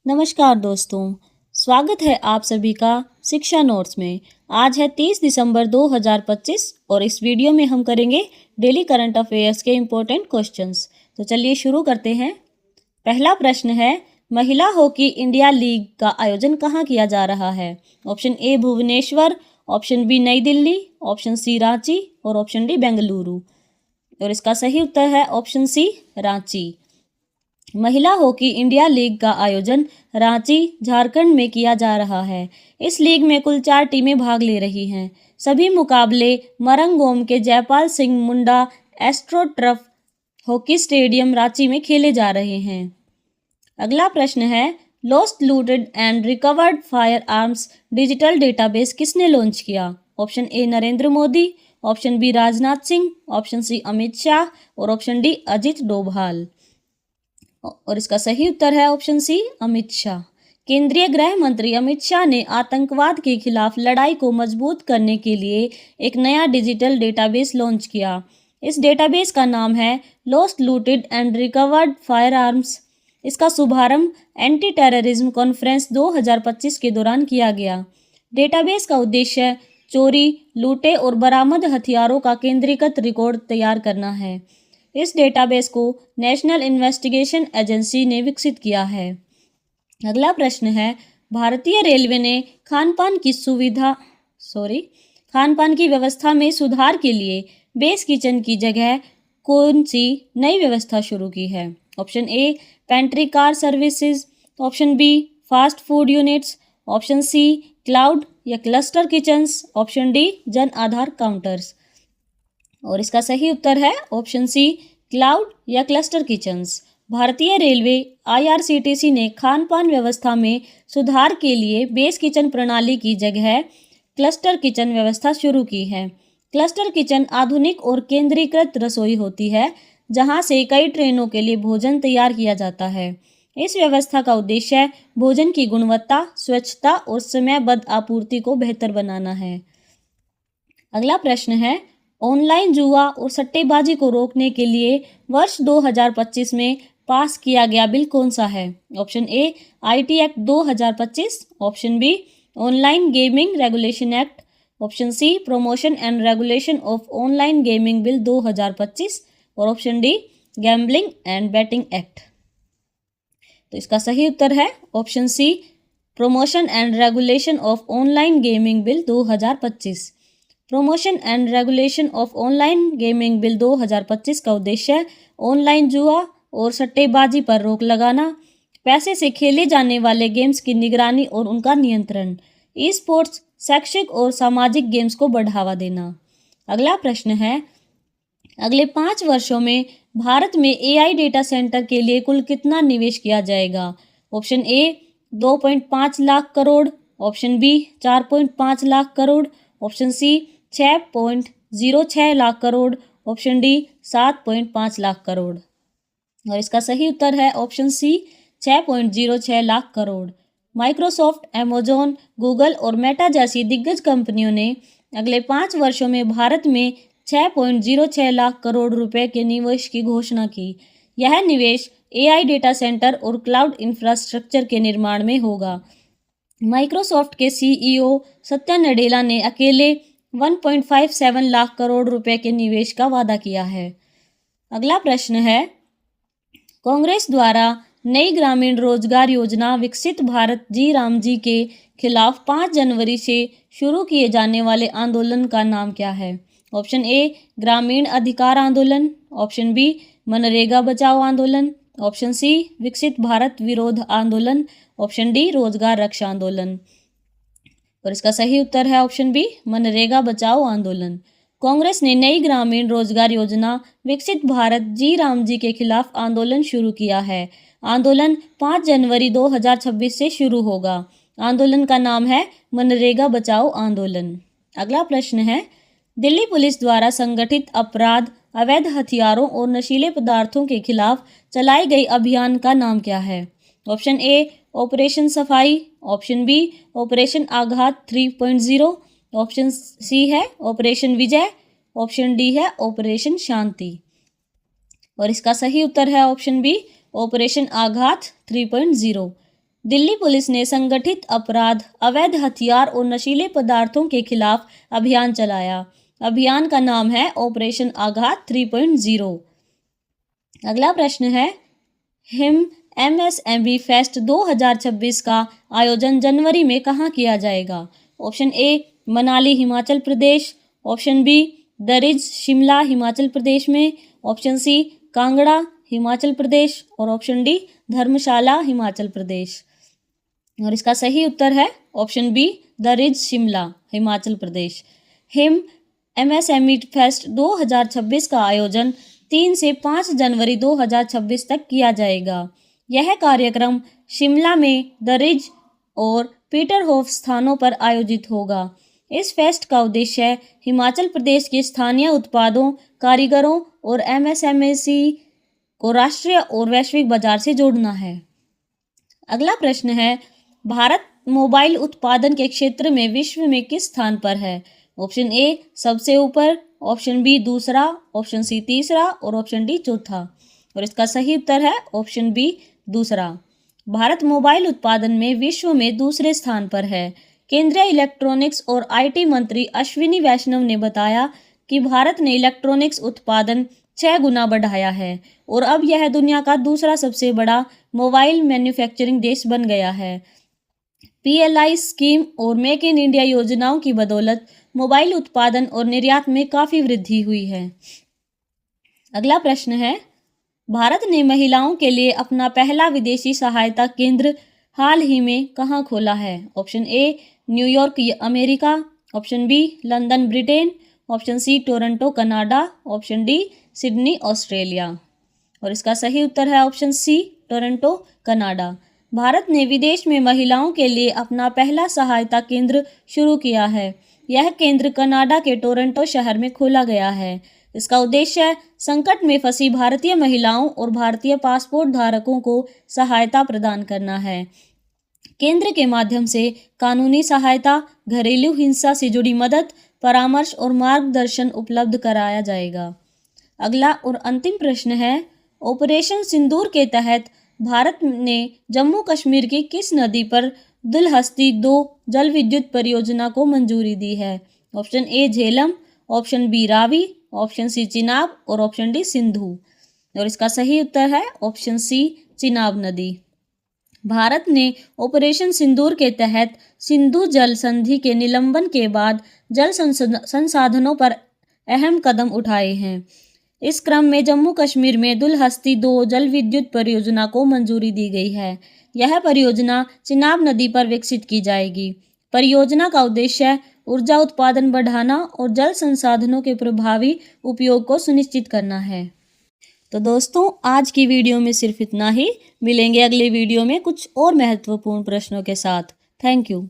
नमस्कार दोस्तों, स्वागत है आप सभी का शिक्षा नोट्स में। आज है 30 दिसंबर 2025 और इस वीडियो में हम करेंगे डेली करंट अफेयर्स के इम्पोर्टेंट क्वेश्चंस। तो चलिए शुरू करते हैं। पहला प्रश्न है, महिला हॉकी इंडिया लीग का आयोजन कहाँ किया जा रहा है? Option A Bhubaneswar, option B New Delhi, option C Ranchi और ऑप्शन डी बेंगलुरु। और इसका सही उत्तर है ऑप्शन सी रांची। महिला हॉकी इंडिया लीग का आयोजन रांची, झारखंड में किया जा रहा है। इस लीग में कुल 4 टीमें भाग ले रही हैं। सभी मुकाबले मरंगोम के Jaipal Singh Munda astroturf hockey stadium Ranchi में खेले जा रहे हैं। अगला प्रश्न है, lost looted and recovered firearms digital database किसने लॉन्च किया? Option A Narendra Modi, option B Rajnath Singh, option C Amit Shah और ऑप्शन डी अजित डोभाल। और इसका सही उत्तर है ऑप्शन सी अमित शाह। केंद्रीय गृह मंत्री अमित शाह ने आतंकवाद के खिलाफ लड़ाई को मजबूत करने के लिए एक नया डिजिटल डेटाबेस लॉन्च किया। इस डेटाबेस का नाम है lost looted and recovered fire arms. इसका शुभारंभ एंटी टेररिज्म कॉन्फ्रेंस 2025 के दौरान किया गया। डेटाबेस का उद्देश्य चोरी, लूटे और बरामद हथियारों का केंद्रीकृत रिकॉर्ड तैयार करना है। इस डेटाबेस को नेशनल इन्वेस्टिगेशन एजेंसी ने विकसित किया है। अगला प्रश्न है, भारतीय रेलवे ने खान पान की व्यवस्था में सुधार के लिए बेस किचन की जगह कौन सी नई व्यवस्था शुरू की है? Option A pantry car services, option B fast food units, option C cloud या cluster kitchens, option D Jan Aadhaar counters. और इसका सही उत्तर है ऑप्शन सी क्लाउड या क्लस्टर किचन्स। भारतीय रेलवे आईआरसीटीसी ने खान पान व्यवस्था में सुधार के लिए बेस किचन प्रणाली की जगह क्लस्टर किचन व्यवस्था शुरू की है। क्लस्टर किचन आधुनिक और केंद्रीकृत रसोई होती है, जहां से कई ट्रेनों के लिए भोजन तैयार किया जाता है। इस व्यवस्था का उद्देश्य भोजन की गुणवत्ता, स्वच्छता और समयबद्ध आपूर्ति को बेहतर बनाना है। अगला प्रश्न है, ऑनलाइन जुआ और सट्टेबाजी को रोकने के लिए वर्ष 2025 में पास किया गया बिल कौन सा है? Option A IT act 2025, option B online gaming regulation act, option C promotion and regulation of online gaming bill 2025 और option D gambling and betting act. तो इसका सही उत्तर है option C promotion and regulation of online gaming bill 2025। Promotion and regulation of online gaming bill 2025 का उद्देश्य online जुआ और सट्टेबाजी पर रोक लगाना, पैसे से खेले जाने वाले गेम्स की निगरानी और उनका नियंत्रण, ई स्पोर्ट्स, शैक्षिक और सामाजिक गेम्स को बढ़ावा देना। अगला प्रश्न है, अगले 5 वर्षों में भारत में एआई डेटा सेंटर के लिए कुल कितना निवेश किया जाएगा? Option A 2.5 lakh crore, option B 4.5 lakh crore, option C 6.06 lakh crore, option D 7.5 lakh crore. और इसका सही उत्तर है option C 6.06 lakh crore. Microsoft, Amazon, Google और मेटा जैसी दिग्गज कंपनियों ने अगले 5 वर्षों में भारत में 6.06 लाख करोड़ रुपए के निवेश की घोषणा की। यह निवेश एआई डेटा सेंटर और क्लाउड इंफ्रास्ट्रक्चर के निर्माण में होगा। माइक्रोसॉफ्ट के सीईओ सत्या नडेला ने अकेले 1.57 लाख करोड़ रुपए के निवेश का वादा किया है। अगला प्रश्न है, कांग्रेस द्वारा नई ग्रामीण रोजगार योजना विकसित भारत जी राम जी के खिलाफ 5 जनवरी से शुरू किए जाने वाले आंदोलन का नाम क्या है? ऑप्शन ए ग्रामीण अधिकार आंदोलन, ऑप्शन बी मनरेगा बचाओ आंदोलन, ऑप्शन सी विकसित भारत विरोध आंदोलन, ऑप्शन डी रोजगार रक्षा आंदोलन। और इसका सही उत्तर है ऑप्शन बी मनरेगा बचाओ आंदोलन। कांग्रेस ने नई ग्रामीण रोजगार योजना विकसित भारत जी राम जी के खिलाफ आंदोलन शुरू किया है। आंदोलन 5 जनवरी 2026 से शुरू होगा। आंदोलन का नाम है मनरेगा बचाओ आंदोलन। अगला प्रश्न है, दिल्ली पुलिस द्वारा संगठित अपराध, अवैध हथियारों और नशीले पदार्थों के खिलाफ चलाई गई अभियान का नाम क्या है? ऑप्शन ए ऑपरेशन सफाई, ऑप्शन बी ऑपरेशन आघात 3.0, ऑप्शन सी है ऑपरेशन विजय, ऑप्शन डी है ऑपरेशन शांति। और इसका सही उत्तर है ऑप्शन बी ऑपरेशन आघात 3.0। दिल्ली पुलिस ने संगठित अपराध, अवैध हथियार और नशीले पदार्थों के खिलाफ अभियान चलाया। अभियान का नाम है ऑपरेशन आघात 3.0। अगला प्रश्न है, हिम MSME फेस्ट 2026 का आयोजन जनवरी में कहाँ किया जाएगा? Option A Manali Himachal Pradesh, option B the Ridge Shimla Himachal Pradesh में, ऑप्शन सी कांगड़ा हिमाचल प्रदेश और ऑप्शन डी धर्मशाला हिमाचल प्रदेश। और इसका सही उत्तर है option B the Ridge Shimla Himachal Pradesh. हिम MSME फेस्ट 2026 का आयोजन 3 से 5 जनवरी 2026 तक किया जाएगा। यह कार्यक्रम शिमला में दरिज और पीटरहोफ स्थानों पर आयोजित होगा। इस फेस्ट का उद्देश्य हिमाचल प्रदेश के स्थानीय उत्पादों, कारीगरों और MSME को राष्ट्रीय और वैश्विक बाजार से जोड़ना है। अगला प्रश्न है, भारत मोबाइल उत्पादन के क्षेत्र में विश्व में किस स्थान पर है? ऑप्शन ए सबसे ऊपर, ऑप्शन बी दूसरा, ऑप्शन सी तीसरा और ऑप्शन डी चौथा। और इसका सही उत्तर है ऑप्शन बी दूसरा। भारत मोबाइल उत्पादन में विश्व में दूसरे स्थान पर है। केंद्रीय इलेक्ट्रॉनिक्स और IT मंत्री अश्विनी वैष्णव ने बताया कि भारत ने इलेक्ट्रॉनिक्स उत्पादन 6 गुना बढ़ाया है और अब यह दुनिया का दूसरा सबसे बड़ा मोबाइल मैन्युफैक्चरिंग देश बन गया है। PLI स्कीम और मेक इन इंडिया योजनाओं की बदौलत मोबाइल उत्पादन और निर्यात में काफ़ी वृद्धि हुई है। अगला प्रश्न है, भारत ने महिलाओं के लिए अपना पहला विदेशी सहायता केंद्र हाल ही में कहाँ खोला है? Option A New York America, option B London Britain, option C Toronto Canada, option D Sydney Australia. और इसका सही उत्तर है option C Toronto Canada. Bharat ने विदेश में महिलाओं के लिए अपना पहला सहायता केंद्र शुरू किया है। यह केंद्र कनाडा के टोरंटो शहर में खोला गया है। इसका उद्देश्य संकट में फंसी भारतीय महिलाओं और भारतीय पासपोर्ट धारकों को सहायता प्रदान करना है। केंद्र के माध्यम से कानूनी सहायता, घरेलू हिंसा से जुड़ी मदद, परामर्श और मार्गदर्शन उपलब्ध कराया जाएगा। अगला और अंतिम प्रश्न है, ऑपरेशन सिंदूर के तहत भारत ने जम्मू कश्मीर की किस नदी पर दुलहस्ती 2 जल विद्युत परियोजना को मंजूरी दी है? Option A Jhelum, option B Ravi, option C Chenab और ऑप्शन डी सिंधु। और इसका सही उत्तर है ऑप्शन सी चिनाब नदी। भारत ने ऑपरेशन सिंदूर के तहत सिंधु जल संधि के निलंबन के बाद जल संसाधनों पर अहम कदम उठाए हैं। इस क्रम में जम्मू कश्मीर में दुलहस्ती 2 जल विद्युत परियोजना को मंजूरी दी गई है। यह परियोजना चिनाब नदी पर विकसित की जाएगी। परियोजना का उद्देश्य ऊर्जा उत्पादन बढ़ाना और जल संसाधनों के प्रभावी उपयोग को सुनिश्चित करना है। तो दोस्तों, आज की वीडियो में सिर्फ इतना ही। मिलेंगे अगले वीडियो में कुछ और महत्वपूर्ण प्रश्नों के साथ। Thank you.